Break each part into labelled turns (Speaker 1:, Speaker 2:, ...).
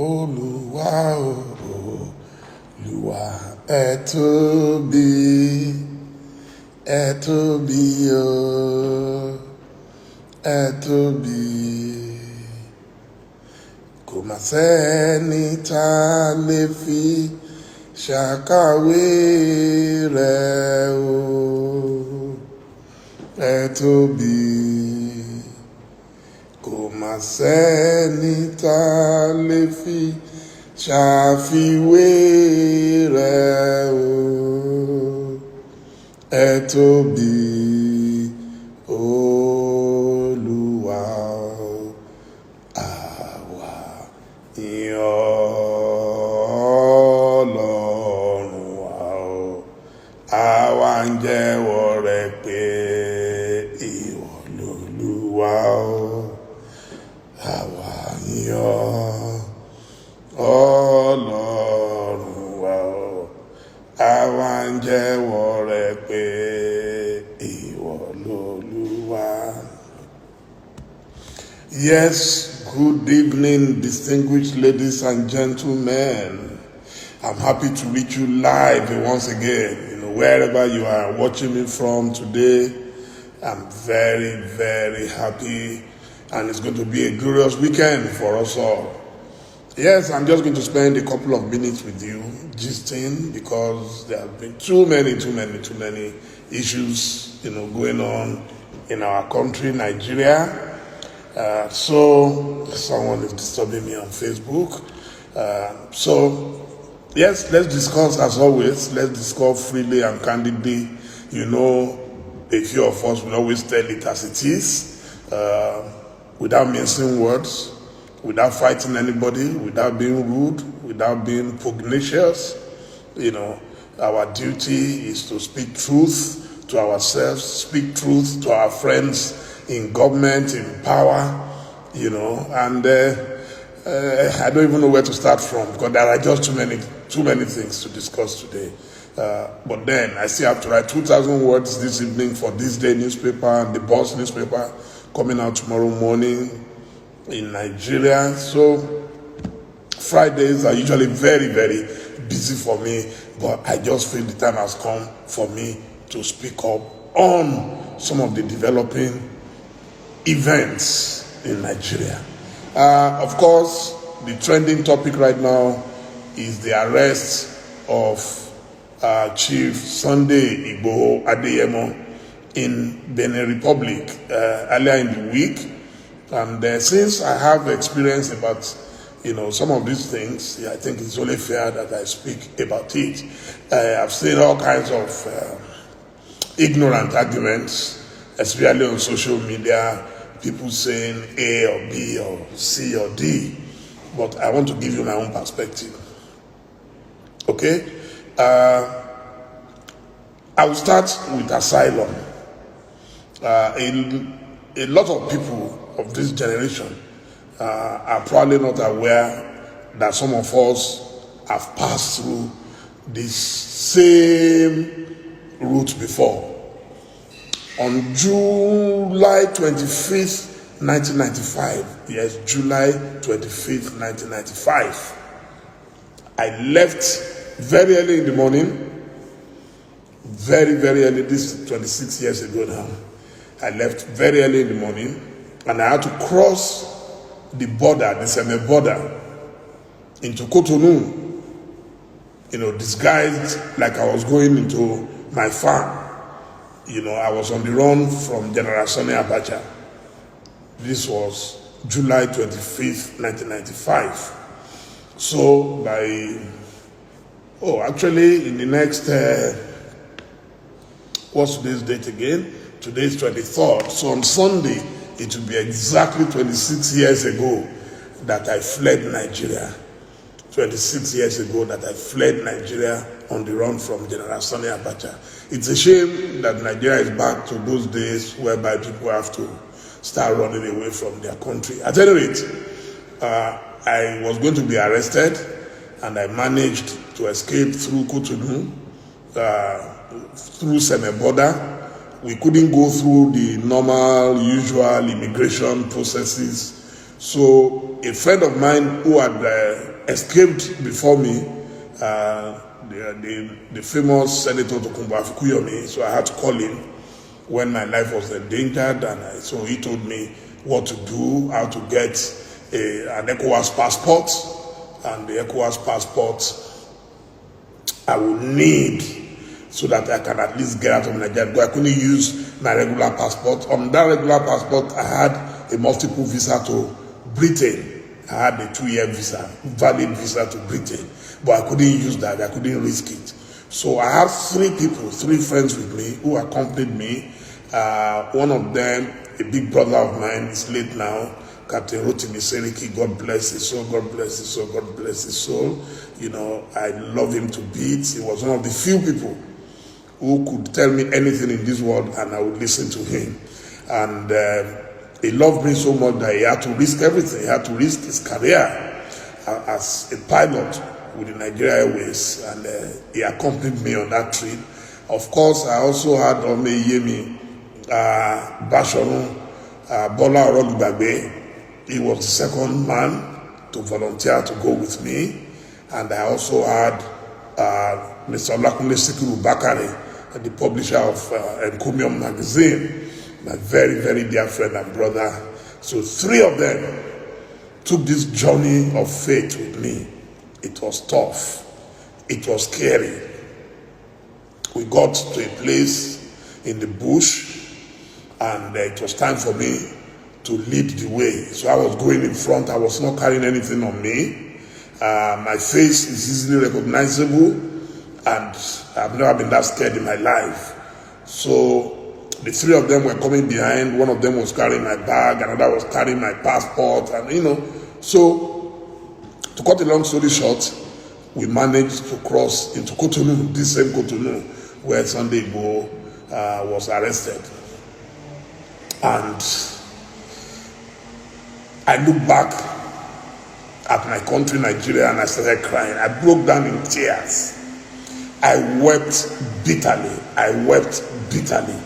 Speaker 1: Olúwa Olúwa ẹ tóbi o ẹ tóbi kò mà sẹ́ni tá a lè fi ṣàkàwé rẹ̀ o ẹ tóbi kò mà sẹ́ni tá a lè fi ṣàfiwé rẹ̀ o ẹ tóbi Olúwa àwa yìn Ọlọ́run wa o àwa ń jẹ́wọ́ rẹ̀ pé ìwọ lolúwa o àwa yìn Ọlọ́run wa o àwa ń jẹ́wọ́ rẹ̀ pé ìwọ lolúwa. Yes, good evening, distinguished ladies and gentlemen. I'm happy to reach you live once again. Wherever you are watching me from today, I'm very, very happy, and it's going to be a glorious weekend for us all. Yes, I'm just going to spend a couple of minutes with you gisting, because there have been too many issues, going on in our country, Nigeria. So someone is disturbing me on Facebook. Yes, let's discuss as always. Let's discuss freely and candidly. A few of us will always tell it as it is, without mincing words, without fighting anybody, without being rude, without being pugnacious. Our duty is to speak truth to ourselves, speak truth to our friends in government, in power, and I don't even know where to start from, because there are just too many things to discuss today. But then I still have to write 2,000 words this evening for This Day newspaper and the Boss newspaper coming out tomorrow morning in Nigeria. So Fridays are usually very, very busy for me, but I just feel the time has come for me to speak up on some of the developing events in Nigeria. Of course, the trending topic right now is the arrest of Chief Sunday Igboho Adeyemo in Benin Republic earlier in the week. And since I have experience about some of these things, I think it's only fair that I speak about it. I've seen all kinds of ignorant arguments, especially on social media, people saying A or B or C or D, but I want to give you my own perspective. Okay? I will start with asylum. A lot of people of this generation are probably not aware that some of us have passed through this same route before. On July 25th, 1995, yes, July 25th, 1995, I left very early in the morning, very, very early, this is 26 years ago now. I left very early in the morning, and I had to cross the border, the Seme border, into Cotonou, disguised like I was going into my farm. I was on the run from General Sani Abacha. This was July 25th, 1995. So actually in the next, what's today's date again? Today's 23rd. So on Sunday, it will be exactly 26 years ago that I fled Nigeria. 26 years ago that I fled Nigeria on the run from General Sani Abacha. It's a shame that Nigeria is back to those days whereby people have to start running away from their country. At any rate, I was going to be arrested, and I managed to escape through Cotonou, through Seme border. We couldn't go through the normal, usual immigration processes. So a friend of mine who had escaped before me, the famous Senator Tokunbo Afukuyomi, so I had to call him when my life was endangered, and so he told me what to do, how to get an ECOWAS passport, and the ECOWAS passport I will need so that I can at least get out of Nigeria. Because I couldn't use my regular passport. On that regular passport, I had a multiple visa to Britain. I had a 2-year visa, valid visa to Britain, but I couldn't use that. I couldn't risk it. So I have 3 people, 3 friends with me who accompanied me. One of them, a big brother of mine, is late now, Captain Rotimi Seriki. God bless his soul, God bless his soul, God bless his soul. You know, I love him to bits. He was one of the few people who could tell me anything in this world and I would listen to him. And he loved me so much that he had to risk everything. He had to risk his career as a pilot with the Nigeria Airways, and he accompanied me on that trip. Of course, I also had Omeyemi Bashorun Bola Orolubagbe. He was the second man to volunteer to go with me. And I also had Mr. Olakunle Sikiru Bakare, the publisher of Encomium magazine, my very, very dear friend and brother. So 3 of them took this journey of faith with me. It was tough. It was scary. We got to a place in the bush, and it was time for me to lead the way. So I was going in front. I was not carrying anything on me. My face is easily recognizable, and I've never been that scared in my life. So the 3 of them were coming behind. One of them was carrying my bag, another was carrying my passport, and So to cut a long story short, we managed to cross into Cotonou, this same Cotonou, where Sunday Igboho was arrested. And I look back at my country, Nigeria, and I started crying. I broke down in tears. I wept bitterly. I wept bitterly.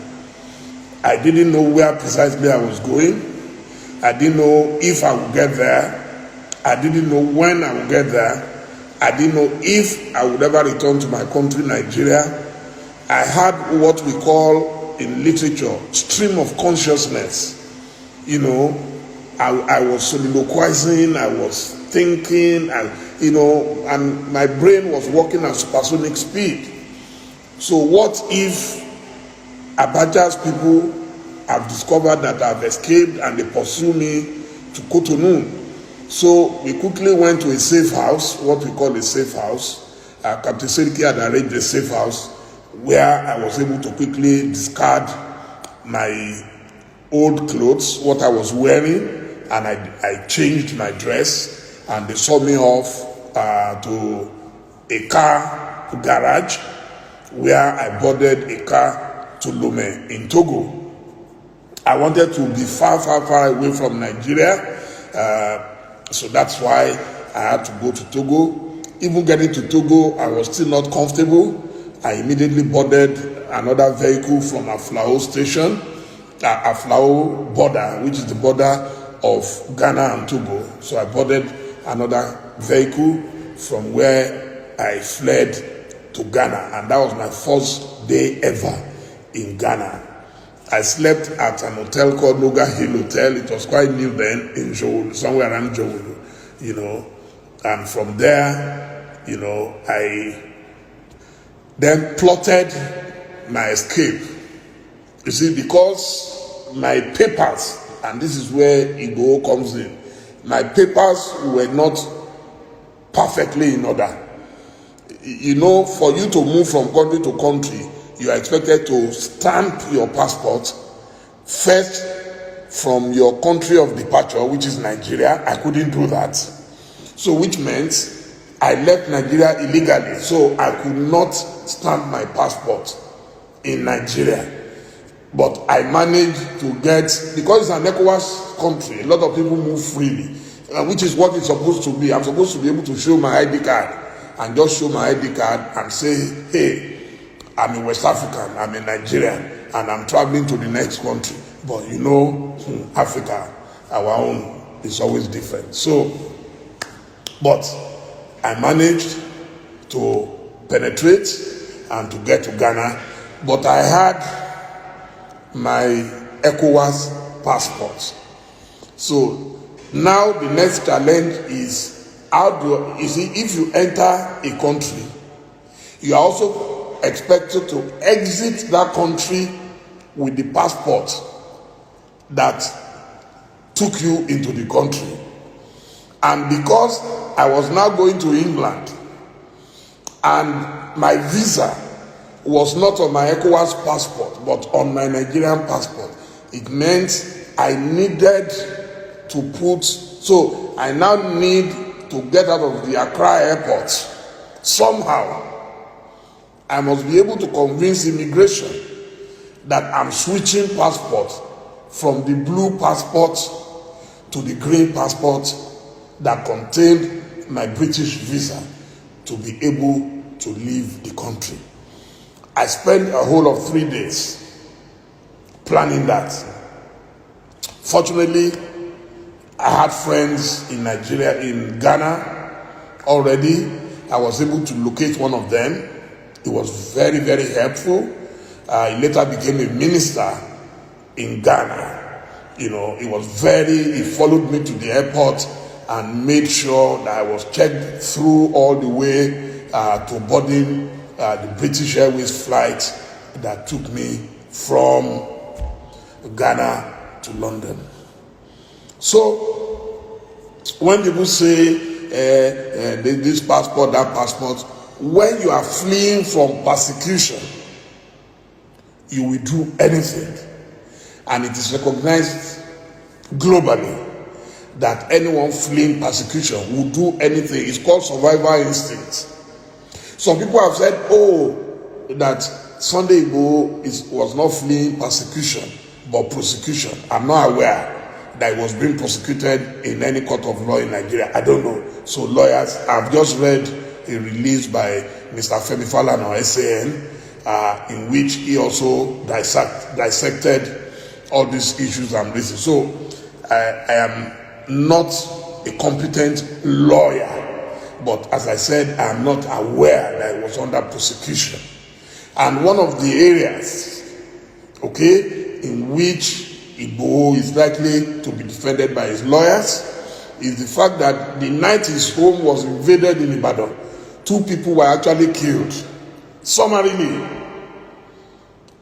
Speaker 1: I didn't know where precisely I was going. I didn't know if I would get there. I didn't know when I would get there. I didn't know if I would ever return to my country, Nigeria. I had what we call in literature stream of consciousness. I was soliloquizing, I was thinking, and my brain was working at supersonic speed. So what if Abacha's people have discovered that I've escaped and they pursue me to Cotonou? So we quickly went to a safe house, what we call a safe house. Captain Seriki had arranged a safe house where I was able to quickly discard my old clothes, what I was wearing, and I changed my dress, and they saw me off to a car garage where I boarded a car to Lomé in Togo. I wanted to be far, far, far away from Nigeria, so that's why I had to go to Togo. Even getting to Togo, I was still not comfortable. I immediately boarded another vehicle from Aflao station, Aflao border, which is the border of Ghana and Togo. So I boarded another vehicle from where I fled to Ghana, and that was my first day ever in Ghana. I slept at an hotel called Noga Hill Hotel. It was quite new then in Jowolo, somewhere around Jowolo, and from there, I then plotted my escape. You see, because my papers, and this is where Igboho comes in, my papers were not perfectly in order. For you to move from country to country, you are expected to stamp your passport first from your country of departure, which is Nigeria. I couldn't do that. So which meant I left Nigeria illegally, so I could not stamp my passport in Nigeria. But I managed to get, because it's an ECOWAS country, a lot of people move freely, which is what it's supposed to be. I'm supposed to be able to show my ID card and just show my ID card and say, hey, I'm a West African, I'm a Nigerian, and I'm traveling to the next country. But Africa, our own, is always different. So, but I managed to penetrate and to get to Ghana, but I had my ECOWAS passport. So now the next challenge is if you enter a country, you are also expected to exit that country with the passport that took you into the country. And because I was now going to England and my visa was not on my ECOWAS passport but on my Nigerian passport, it meant I needed to so I now need to get out of the Accra airport. Somehow I must be able to convince immigration that I'm switching passport from the blue passport to the green passport that contained my British visa to be able to leave the country. I spent a whole of 3 days planning that. Fortunately, I had friends in Nigeria, in Ghana already. I was able to locate one of them. He was very, very helpful. He later became a minister in Ghana. He followed me to the airport and made sure that I was checked through all the way to boarding the British Airways flight that took me from Ghana to London. So when people say this passport, that passport, when you are fleeing from persecution, you will do anything. And it is recognized globally that anyone fleeing persecution will do anything. It's called survival instinct. Some people have said, that Sunday Igboho was not fleeing persecution, but prosecution. I'm not aware that he was being prosecuted in any court of law in Nigeria. I don't know. So lawyers, I've just read a release by Mr. Femi Falana on SAN, in which he also dissected all these issues I'm raising. So I am not a competent lawyer, but as I said, I am not aware that it was under prosecution. And one of the areas, in which Igboho is likely to be defended by his lawyers is the fact that the night his home was invaded in Ibadan, 2 people were actually killed. Summarily,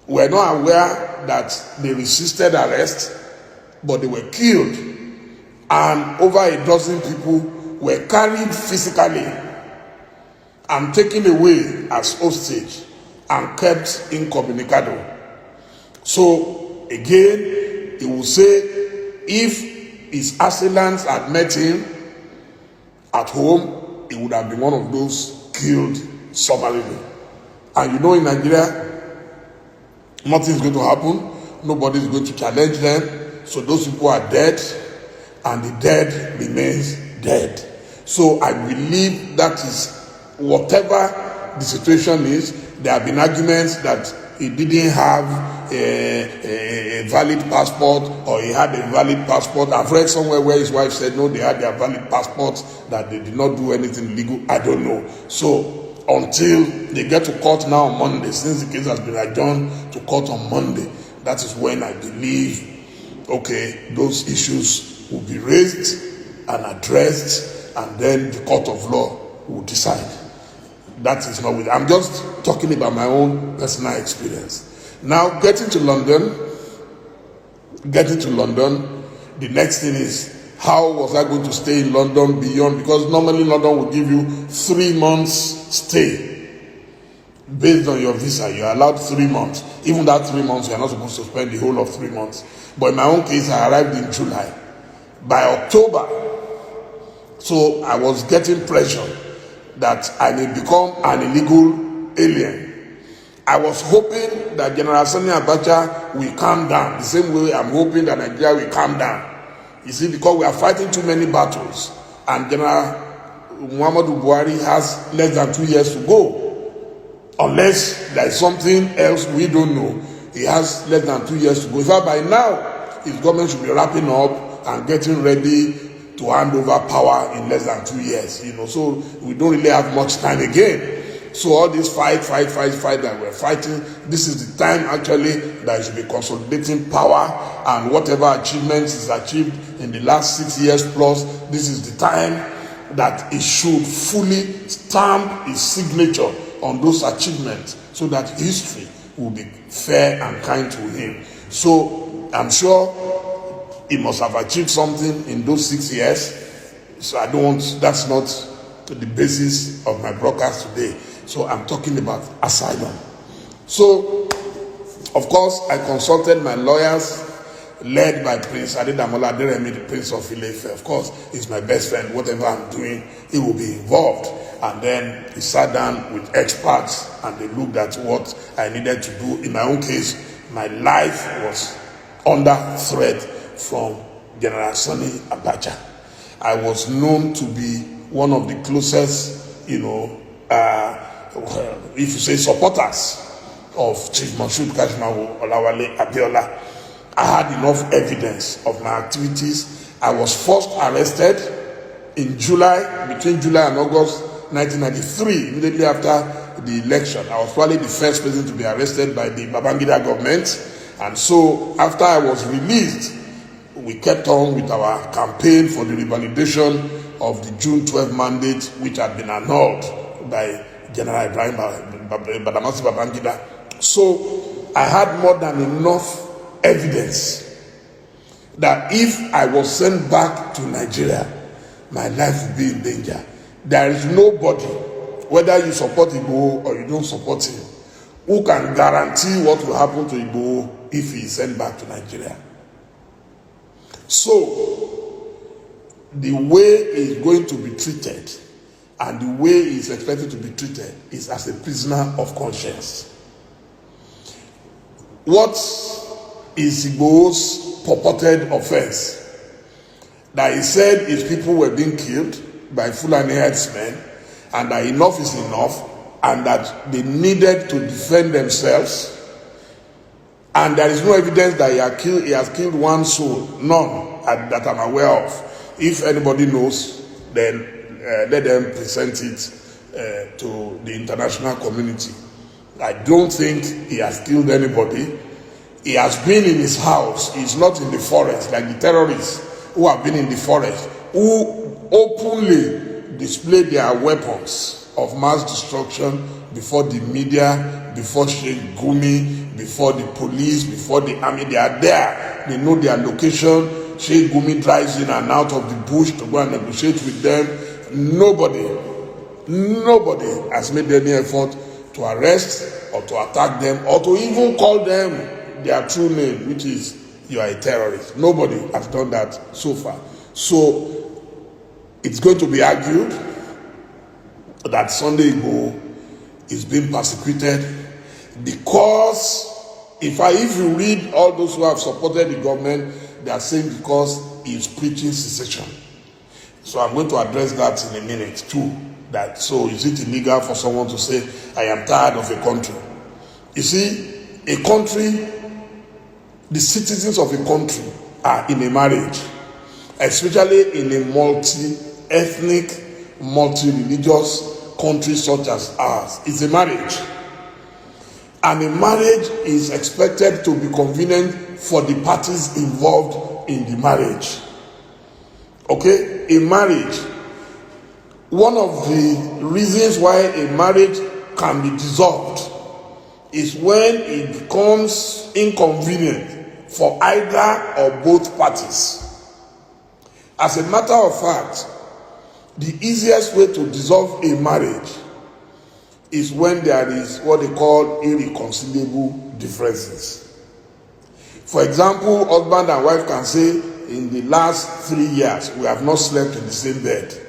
Speaker 1: we are not aware that they resisted arrest, but they were killed, and over a dozen people were carried physically and taken away as hostage and kept incommunicado. So again, he will say if his assailants had met him at home, he would have been one of those killed summarily. And in Nigeria, nothing is going to happen. Nobody is going to challenge them. So those people are dead, and the dead remains dead. So I believe that is whatever the situation is. There have been arguments that he didn't have a valid passport, or he had a valid passport. I've read somewhere where his wife said no, they had their valid passports, that they did not do anything illegal. I don't know. So until they get to court now on Monday, since the case has been adjourned to court on Monday, that is when I believe, those issues will be raised and addressed, and then the court of law will decide. That is not with. I'm just talking about my own personal experience. Now, getting to London, the next thing is, how was I going to stay in London beyond? Because normally London will give you 3 months stay. Based on your visa, you are allowed 3 months. Even that 3 months, you are not supposed to spend the whole of 3 months. But in my own case, I arrived in July. By October, so I was getting pressure that I may become an illegal alien. I was hoping that General Sani Abacha will calm down, the same way I'm hoping that Nigeria will calm down. You see, because we are fighting too many battles, and General Muhammadu Buhari has less than 2 years to go. Unless there is something else we don't know, he has less than 2 years to go. In fact, by now, his government should be wrapping up and getting ready to hand over power in less than 2 years, so we don't really have much time again. So all this fight that we're fighting, this is the time actually that you should be consolidating power, and whatever achievements is achieved in the last 6 years plus, this is the time that it should fully stamp its signature on those achievements so that history will be fair and kind to him. So I'm sure he must have achieved something in those 6 years. So that's not the basis of my broadcast today. So I'm talking about asylum. So, of course, I consulted my lawyers, led by Prince Adedamola Aderemi, the Prince of Ile-Ife. Of course, he's my best friend. Whatever I'm doing, he will be involved. And then he sat down with experts, and they looked at what I needed to do. In my own case, my life was under threat from General Sani Abacha. I was known to be one of the closest, if you say supporters of Chief Moshood Kashimawo Olawale Abiola. I had enough evidence of my activities. I was first arrested in between July and August 1993, immediately after the election. I was probably the first person to be arrested by the Babangida government. And so after I was released, we kept on with our campaign for the revalidation of the June 12 mandate, which had been annulled by General Ibrahim Badamasi Babangida. So I had more than enough evidence that if I was sent back to Nigeria, my life would be in danger. There is nobody, whether you support Igboho or you don't support him, who can guarantee what will happen to Igboho if he is sent back to Nigeria. So, the way he is going to be treated and the way he is expected to be treated is as a prisoner of conscience. What is Igboho's purported offense? That he said his people were being killed by Fulani herdsmen, and that enough is enough, and that they needed to defend themselves. And there is no evidence that he has killed one soul, none that I'm aware of. If anybody knows, then let them present it to the international community. I don't think he has killed anybody. He has been in his house. He's not in the forest like the terrorists who have been in the forest, who openly display their weapons of mass destruction before the media, before Sheikh Gumi, before the police, before the army. They are there. They know their location. Sheikh Gumi drives in and out of the bush to go and negotiate with them. Nobody has made any effort to arrest or to attack them or to even call them their true name, which is, you are a terrorist. Nobody has done that so far. So it's going to be argued that Sunday Igboho is being persecuted because if you read all those who have supported the government, they are saying because he is preaching secession. So I'm going to address that in a minute too. So is it illegal for someone to say, I am tired of a country? You see, a country, the citizens of a country are in a marriage, especially in a multi-ethnic, multi-religious country such as ours. It's a marriage. And a marriage is expected to be convenient for the parties involved in the marriage. Okay? A marriage. One of the reasons why a marriage can be dissolved is when it becomes inconvenient for either or both parties. As a matter of fact, the easiest way to dissolve a marriage is when there is what they call irreconcilable differences. For example, husband and wife can say, in the last 3 years, we have not slept in the same bed.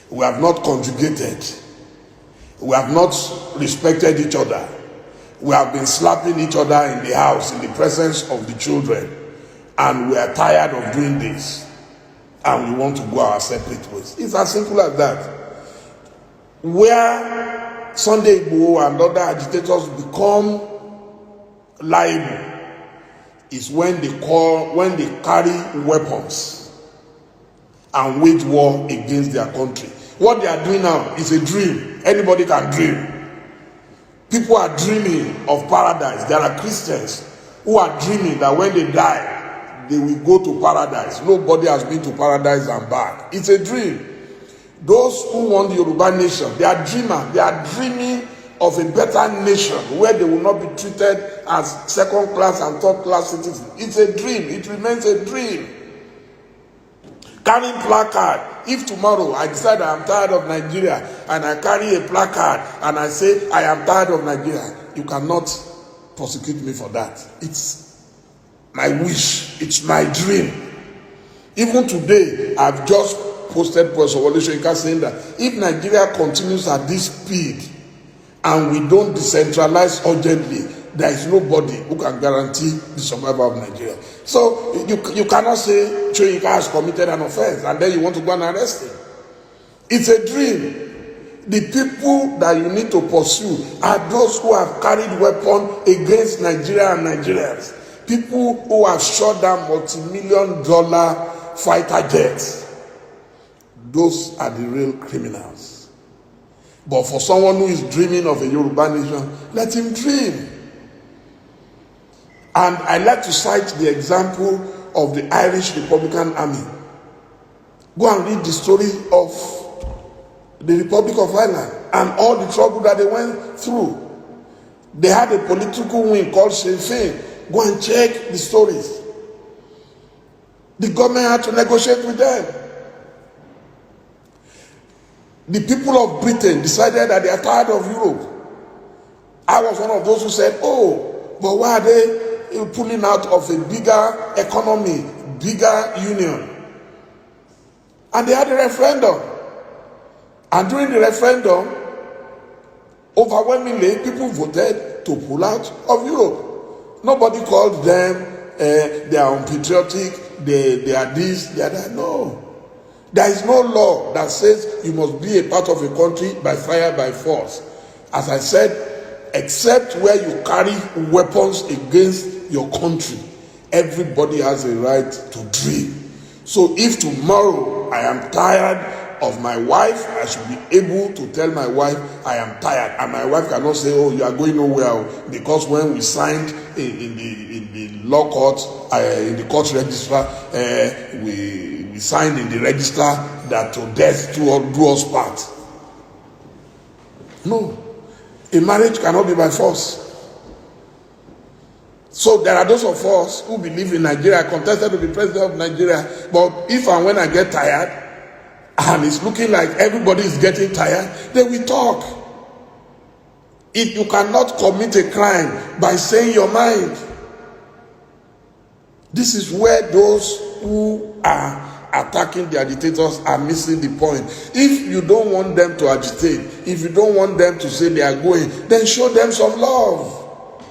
Speaker 1: We have not conjugated. We have not respected each other. We have been slapping each other in the house, in the presence of the children. And we are tired of doing this. And we want to go our separate ways. It's as simple as that. Where Sunday Igboho and other agitators become liable is when they carry weapons and wage war against their country. What they are doing now is a dream. Anybody can dream. People are dreaming of paradise. There are Christians who are dreaming that when they die, they will go to paradise. Nobody has been to paradise and back. It's a dream. Those who want the Yoruba nation, they are dreamers. They are dreaming of a better nation where they will not be treated as second class and third class citizens. It's a dream. It remains a dream. Carrying placard. If tomorrow I decide I am tired of Nigeria and I carry a placard and I say I am tired of Nigeria, you cannot prosecute me for that. It's my wish. It's my dream. Even today, I've just posted Professor Wole Soyinka saying that if Nigeria continues at this speed and we don't decentralize urgently, there is nobody who can guarantee the survival of Nigeria. So you cannot say Soyinka has committed an offense and then you want to go and arrest him. It's a dream. The people that you need to pursue are those who have carried weapons against Nigeria and Nigerians. People who have shot down multi-million-dollar fighter jets. Those are the real criminals. But for someone who is dreaming of a Yoruba nation, let him dream. And I like to cite the example of the Irish Republican Army. Go and read the story of the Republic of Ireland and all the trouble that they went through. They had a political wing called Sinn Féin. Go and check the stories. The government had to negotiate with them. The people of Britain decided that they are tired of Europe. I was one of those who said, oh, but why are they pulling out of a bigger economy, bigger union? And they had a referendum. And during the referendum, overwhelmingly, people voted to pull out of Europe. Nobody called them, they are unpatriotic, they are this, they are that. No. There is no law that says you must be a part of a country by fire, by force. As I said, except where you carry weapons against your country, everybody has a right to dream. So if tomorrow I am tired of my wife, I should be able to tell my wife I am tired, and my wife cannot say, "Oh, you are going nowhere," because when we signed in the law court, in the court register, we signed in the register that to death do us part. No, a marriage cannot be by force. So there are those of us who believe in Nigeria, contested to be president of Nigeria, but if and when I get tired, and it's looking like everybody is getting tired, then we talk. If you cannot commit a crime by saying your mind, this is where those who are attacking the agitators are missing the point. If you don't want them to agitate, if you don't want them to say they are going, then show them some love.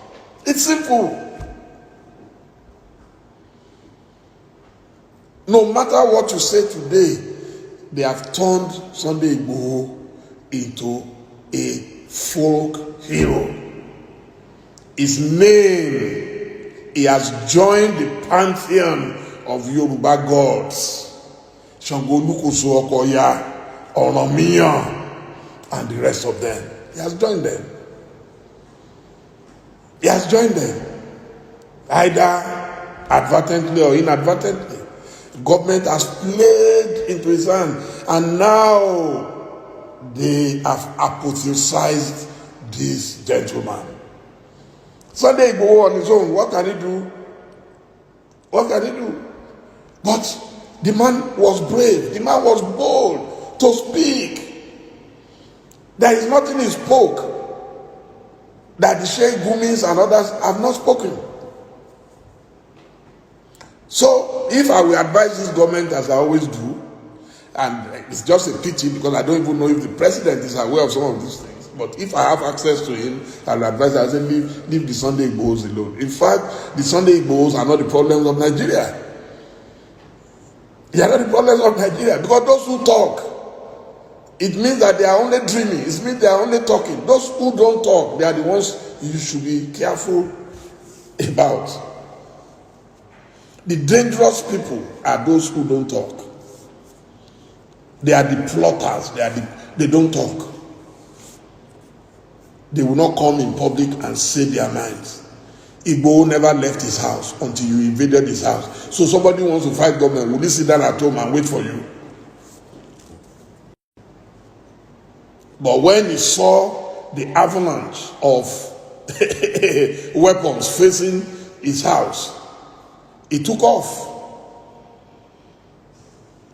Speaker 1: It's simple. No matter what you say today, they have turned Sunday Igboho into a folk hero. His name, he has joined the pantheon of Yoruba gods. Shango Olukoso Okoya, Oromia, and the rest of them. He has joined them. He has joined them. Either advertently or inadvertently. Government has played into his hand, and now they have apotheosized this gentleman. Sunday Igboho on his own, what can he do? What can he do? But the man was brave, the man was bold to speak. There is nothing he spoke that the Sheikh Gumis and others have not spoken. So, if I will advise this government, as I always do, and it's just a pity because I don't even know if the president is aware of some of these things, but if I have access to him, I'll advise him, I say, leave the Sunday Igbohos alone. In fact, the Sunday Igbohos are not the problems of Nigeria. They are not the problems of Nigeria, because those who talk, it means that they are only dreaming. It means they are only talking. Those who don't talk, they are the ones you should be careful about. The dangerous people are those who don't talk. They are the plotters. They don't talk. They will not come in public and say their minds. Igbo never left his house until you invaded his house. So somebody wants to fight government, will he sit down at home and wait for you? But when he saw the avalanche of weapons facing his house, he took off.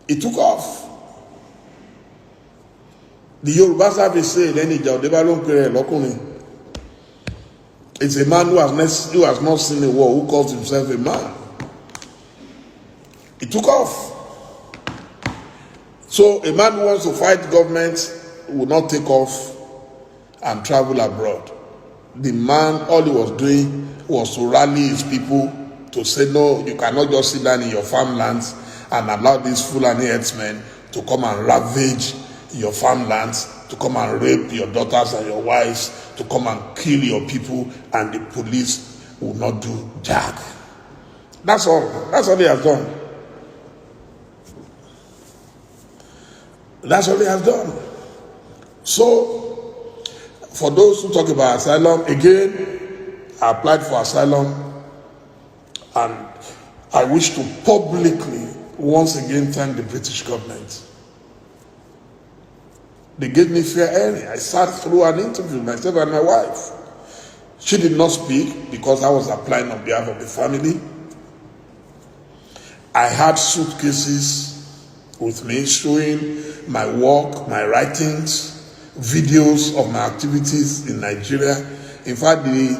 Speaker 1: He took off. The Yoruba service say, it's a man who has not seen a war, who calls himself a man. He took off. So a man who wants to fight government will not take off and travel abroad. The man, all he was doing was to rally his people to say, no, you cannot just sit down in your farmlands and allow these Fulani herdsmen to come and ravage your farmlands, to come and rape your daughters and your wives, to come and kill your people, and the police will not do jack. That's all. That's all he has done. That's all he has done. So, for those who talk about asylum, again, I applied for asylum, and I wish to publicly once again thank the British government. They gave me fair hearing. I sat through an interview, myself and my wife. She did not speak because I was applying on behalf of the family. I had suitcases with me showing my work, my writings, videos of my activities in Nigeria. In fact, the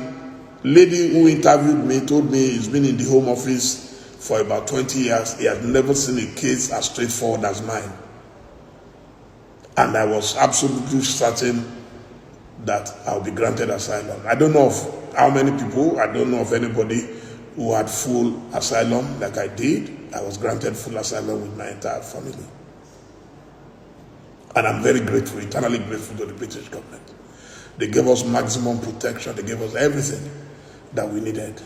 Speaker 1: lady who interviewed me told me he's been in the Home Office for about 20 years. He has never seen a case as straightforward as mine. And I was absolutely certain that I'll be granted asylum. I don't know of how many people, I don't know of anybody who had full asylum like I did. I was granted full asylum with my entire family. And I'm very grateful, eternally grateful to the British government. They gave us maximum protection. They gave us everything that we needed.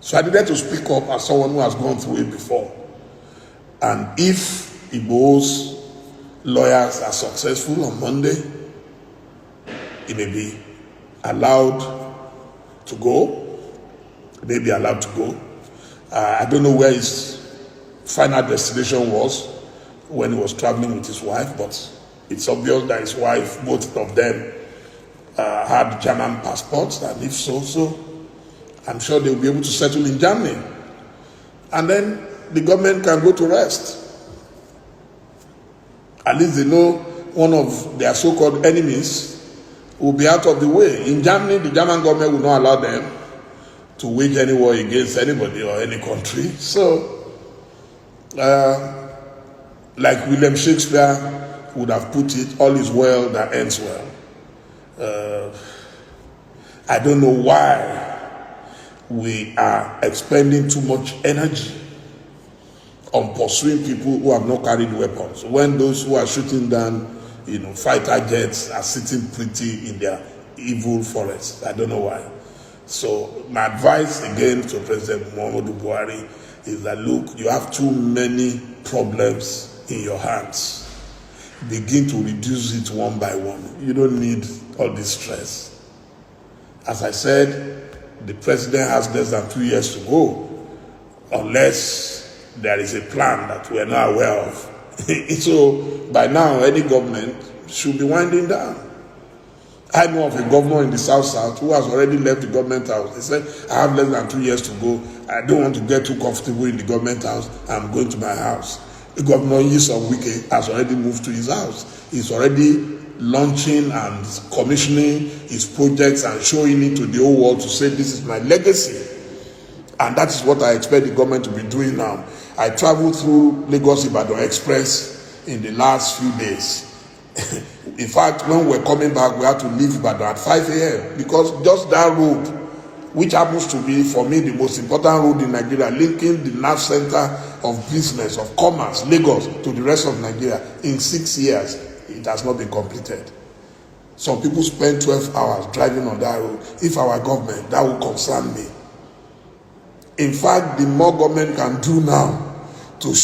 Speaker 1: So I needed to speak up as someone who has gone through it before. And if Igbo's lawyers are successful on Monday, he may be allowed to go. He may be allowed to go. I don't know where his final destination was when he was traveling with his wife, but it's obvious that his wife, both of them, had German passports, and if so, I'm sure they'll be able to settle in Germany. And then the government can go to rest. At least they know one of their so-called enemies will be out of the way. In Germany, the German government will not allow them to wage any war against anybody or any country. So, like William Shakespeare would have put it, all is well that ends well. I don't know why we are expending too much energy on pursuing people who have not carried weapons, when those who are shooting down, fighter jets are sitting pretty in their evil forests. I don't know why. So my advice again to President Muhammadu Buhari is that, look, you have too many problems in your hands. Begin to reduce it one by one. You don't need all this stress. As I said, the president has less than 2 years to go, unless there is a plan that we are not aware of. So by now, any government should be winding down. I know of a governor in the South who has already left the government house. He said, I have less than 2 years to go. I don't want to get too comfortable in the government house. I'm going to my house. The governor Nyesom Wike has already moved to his house. He's already launching and commissioning his projects and showing it to the whole world to say, this is my legacy. And that is what I expect the government to be doing now. I traveled through Lagos-Ibadan Express in the last few days. In fact, when we were coming back, we had to leave Ibadan at 5 a.m. because just that road, which happens to be, for me, the most important road in Nigeria, linking the nerve center of business, of commerce, Lagos, to the rest of Nigeria, in 6 years, it has not been completed. Some people spend 12 hours driving on that road. If our government, that will concern me. In fact, the more government can do now to